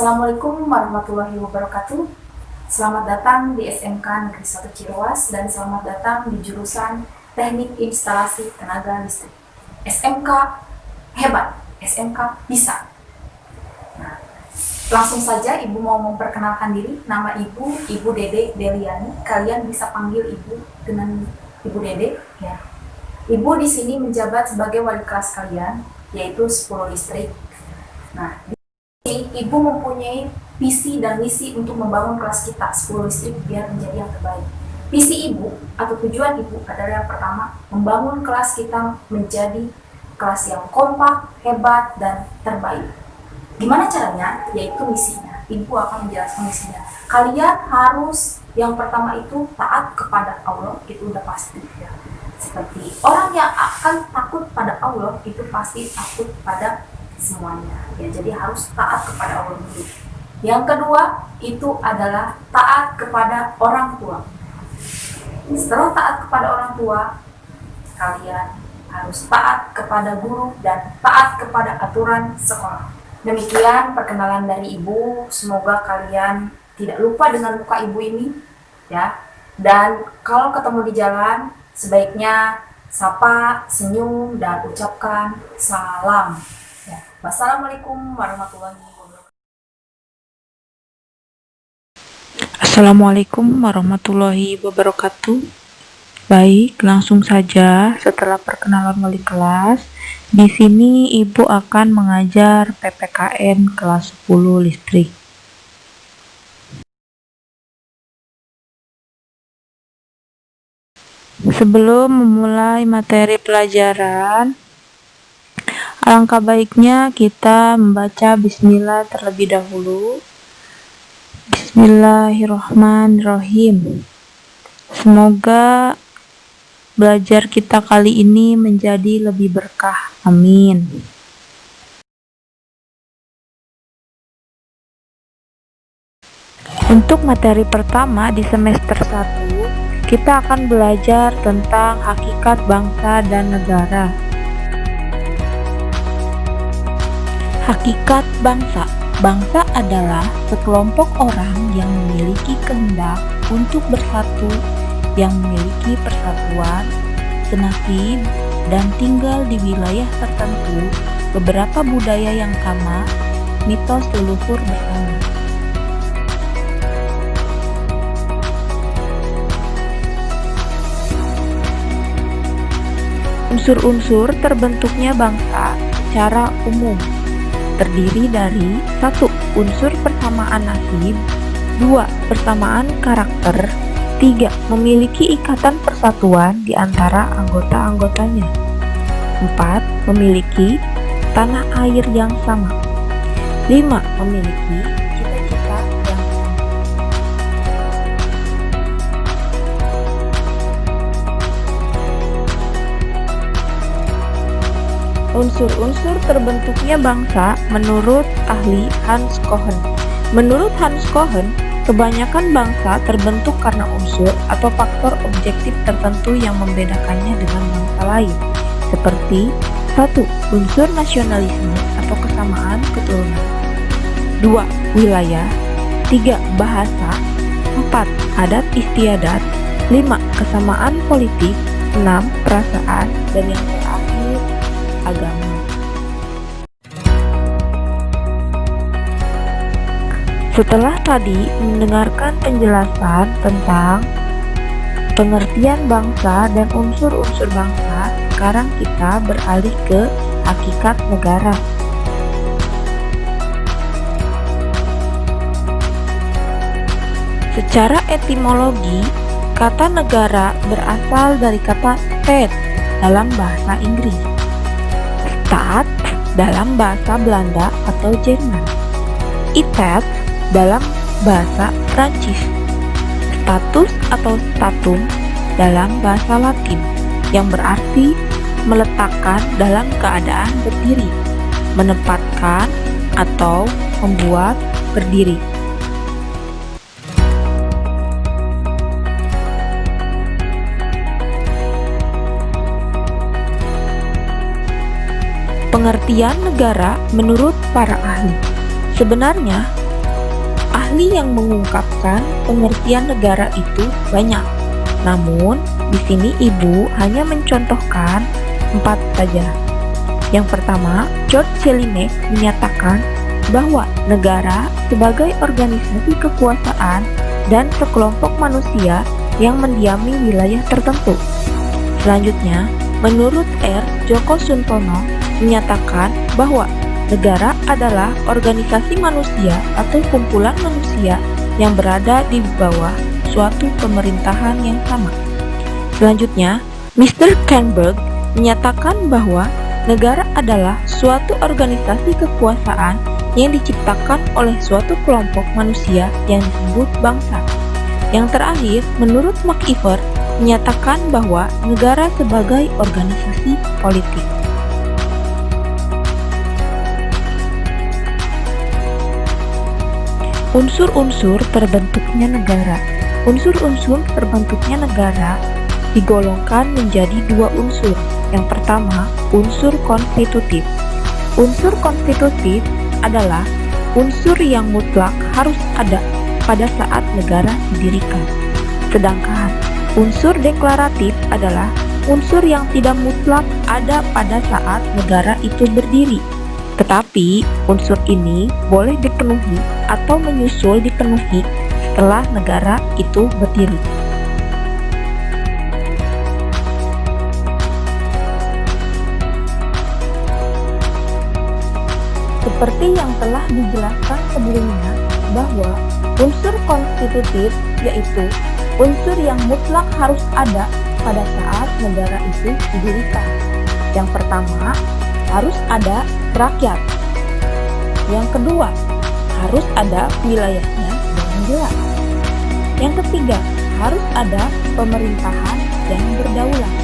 Assalamualaikum warahmatullahi wabarakatuh. Selamat datang di SMK Negeri 1 Ciroas dan selamat datang di jurusan Teknik Instalasi Tenaga Listrik. SMK hebat, SMK bisa. Nah, langsung saja Ibu mau memperkenalkan diri. Nama Ibu, Ibu Dede Deliani. Kalian bisa panggil Ibu dengan Ibu Dede. Ya. Ibu di sini menjabat sebagai wali kelas kalian, yaitu 10 listrik. Nah, Ibu mempunyai visi dan misi untuk membangun kelas kita 10 listrik biar menjadi yang terbaik. Visi Ibu atau tujuan Ibu adalah yang pertama, membangun kelas kita menjadi kelas yang kompak, hebat, dan terbaik. Gimana caranya? Yaitu misinya. Ibu akan menjelaskan misinya. Kalian harus yang pertama itu taat kepada Allah, itu udah pasti ya. Seperti orang yang akan takut pada Allah itu pasti takut pada semuanya ya, jadi harus taat kepada Allah dulu. Yang kedua itu adalah taat kepada orang tua. Setelah taat kepada orang tua, kalian harus taat kepada guru dan taat kepada aturan sekolah. Demikian perkenalan dari Ibu. Semoga kalian tidak lupa dengan muka Ibu ini ya. Dan kalau ketemu di jalan, sebaiknya sapa, senyum, dan ucapkan salam. Wassalamualaikum warahmatullahi wabarakatuh. Assalamualaikum warahmatullahi wabarakatuh. Baik, langsung saja setelah perkenalan wali kelas. Di sini Ibu akan mengajar PPKN kelas 10 listrik. Sebelum memulai materi pelajaran, alangkah baiknya kita membaca bismillah terlebih dahulu. Bismillahirrahmanirrahim. Semoga belajar kita kali ini menjadi lebih berkah. Amin. Untuk materi pertama di semester 1, kita akan belajar tentang hakikat bangsa dan negara. Hakikat bangsa. Bangsa adalah sekelompok orang yang memiliki kehendak untuk bersatu, yang memiliki persatuan, senasib, dan tinggal di wilayah tertentu, beberapa budaya yang sama, mitos leluhur bersama. Unsur-unsur terbentuknya bangsa secara umum terdiri dari 1. Unsur persamaan nasib, 2. Persamaan karakter, 3. Memiliki ikatan persatuan di antara anggota-anggotanya, 4. Memiliki tanah air yang sama, 5. Memiliki cita-cita yang sama. Unsur-unsur terbentuknya bangsa menurut ahli Hans Cohen. Menurut Hans Cohen, kebanyakan bangsa terbentuk karena unsur atau faktor objektif tertentu yang membedakannya dengan bangsa lain, seperti 1. Unsur nasionalisme atau kesamaan keturunan, 2. Wilayah, 3. Bahasa, 4. Adat istiadat, 5. Kesamaan politik, 6. Perasaan, dan yang terakhir agama. Setelah tadi mendengarkan penjelasan tentang pengertian bangsa dan unsur-unsur bangsa, sekarang kita beralih ke hakikat negara. Secara etimologi, kata negara berasal dari kata state dalam bahasa Inggris, staat dalam bahasa Belanda atau Jerman, Etat dalam bahasa Prancis, status atau statum dalam bahasa Latin yang berarti meletakkan dalam keadaan berdiri, menempatkan atau membuat berdiri. Pengertian negara menurut para ahli. Sebenarnya, Ahli yang mengungkapkan pengertian negara itu banyak. Namun, di sini Ibu hanya mencontohkan 4 saja. Yang pertama, George Jelinek menyatakan bahwa negara sebagai organisasi kekuasaan dan sekelompok manusia yang mendiami wilayah tertentu. Selanjutnya, menurut R. Djoko Suntono menyatakan bahwa negara adalah organisasi manusia atau kumpulan manusia yang berada di bawah suatu pemerintahan yang sama. Selanjutnya, Mr. Kernberg menyatakan bahwa negara adalah suatu organisasi kekuasaan yang diciptakan oleh suatu kelompok manusia yang disebut bangsa. Yang terakhir, menurut McIver, menyatakan bahwa negara sebagai organisasi politik. Unsur-unsur terbentuknya negara. Unsur-unsur terbentuknya negara digolongkan menjadi 2 unsur. Yang pertama, unsur konstitutif. Unsur konstitutif adalah unsur yang mutlak harus ada pada saat negara didirikan. Sedangkan unsur deklaratif adalah unsur yang tidak mutlak ada pada saat negara itu berdiri. Tetapi unsur ini boleh dipenuhi atau menyusul dipenuhi setelah negara itu berdiri. Seperti yang telah dijelaskan sebelumnya, bahwa unsur konstitutif yaitu unsur yang mutlak harus ada pada saat negara itu didirikan. Yang pertama, harus ada rakyat. Yang kedua, harus ada wilayahnya dengan jelas. Yang ketiga, harus ada pemerintahan yang berdaulat.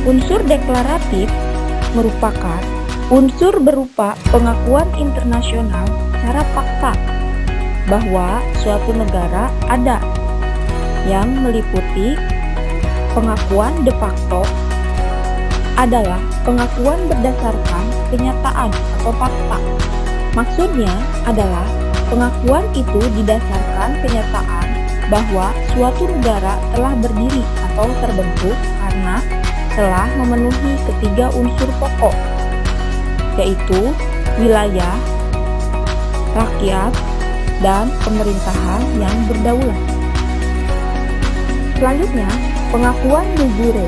Unsur deklaratif merupakan unsur berupa pengakuan internasional secara fakta bahwa suatu negara ada, yang meliputi pengakuan de facto adalah pengakuan berdasarkan kenyataan atau fakta. Maksudnya adalah pengakuan itu didasarkan kenyataan bahwa suatu negara telah berdiri atau terbentuk karena telah memenuhi ketiga unsur pokok, yaitu wilayah, rakyat, dan pemerintahan yang berdaulat. Selanjutnya, pengakuan de jure.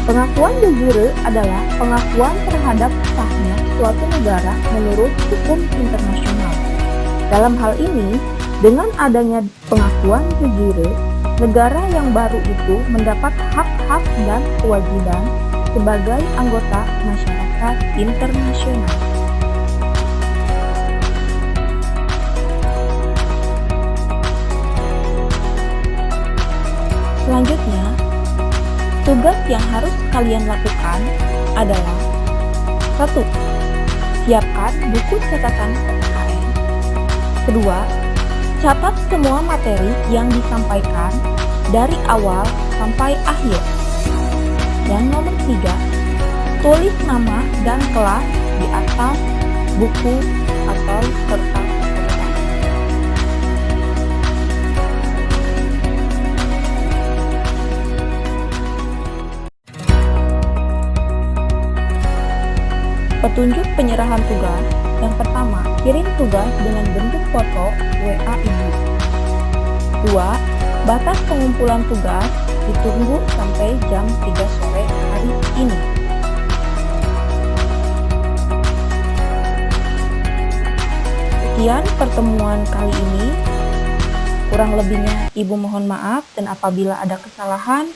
Pengakuan de jure adalah pengakuan terhadap sahnya suatu negara menurut hukum internasional. Dalam hal ini, dengan adanya pengakuan de jure, negara yang baru itu mendapat hak-hak dan kewajiban sebagai anggota masyarakat internasional. Selanjutnya, tugas yang harus kalian lakukan adalah 1. Siapkan buku catatan PPKN. Kedua, catat semua materi yang disampaikan dari awal sampai akhir. Yang nomor 3, tulis nama dan kelas di atas buku atau kertas catatan. Petunjuk penyerahan tugas. Yang pertama, kirim tugas dengan bentuk foto WA Ibu. 2. Batas pengumpulan tugas ditunggu sampai jam 3 sore hari ini. Sekian pertemuan kali ini. Kurang lebihnya Ibu mohon maaf, dan apabila ada kesalahan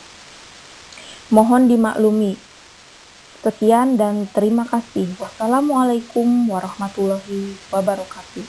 mohon dimaklumi. Sekian dan terima kasih. Wassalamualaikum warahmatullahi wabarakatuh.